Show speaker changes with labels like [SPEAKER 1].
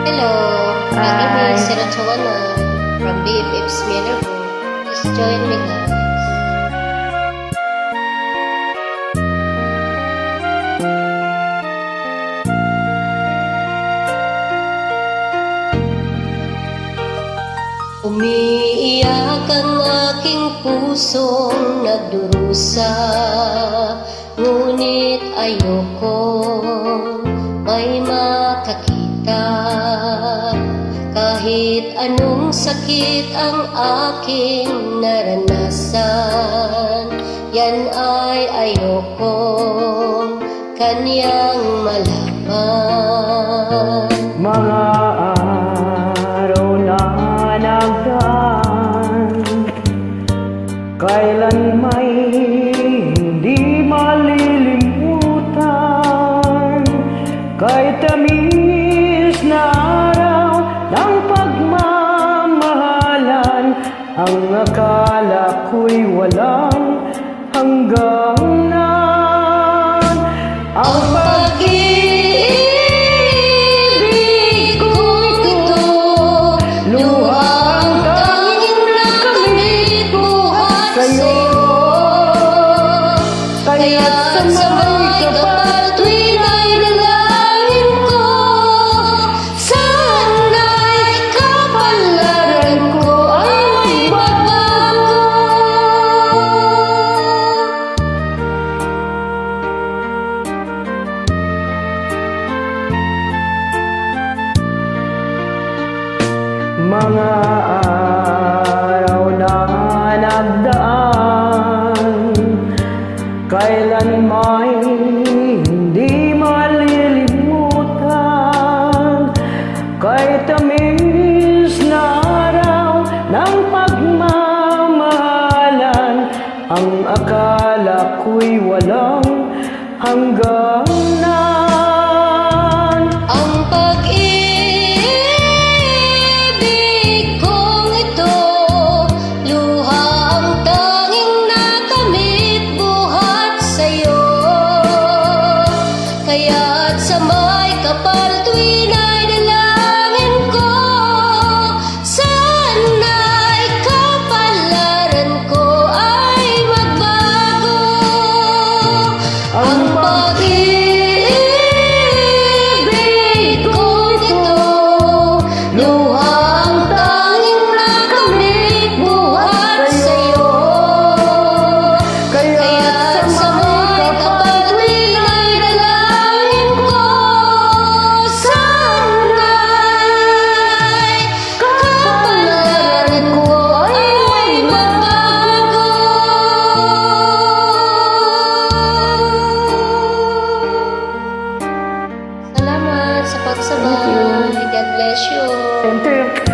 [SPEAKER 1] Hello,
[SPEAKER 2] Hi.
[SPEAKER 1] I'm Serotonin from BFF's Miller Group. Please join me guys. Umiiyak ang aking pusong nagdurusa, ngunit ayoko may makakita. Kahit anong sakit ang aking naranasan, yan ay ayoko kanyang malaman.
[SPEAKER 2] Mga araw na nagdaan, kailan may hindi malilimutan. Kay tamis na araw ng pagmamahalan, ang akala ko'y walang hanggang nan. Ang pag-ibig ko ito, luhang tanging nakamit buhat sa'yo. Kaya't sa may kapal tuwing ay dalangin ko, sana'y kapalaran ko ay magbago. Mga araw na nagdaan, kailan may hindi malilimutan. Kay tamis na araw ng pagmamahalan, ang akala ko'y walang hanggang nan.
[SPEAKER 1] Ang pag-ibig kong ito, luha ang tanging nakamit buhat sa'yo. Kaya't sa may kapal tuwing ay dalangin ko, sana'y kapalaran ko ay magbago. Ang pag-ibig kong ito, luhang tanging nakamit buhat sa'yo. Kaya't sa may kapal tuwing ay dalangin ko, sana'y kapalaran ko ay magbago. Salamat sa pagsabay. God bless you.
[SPEAKER 2] Enter.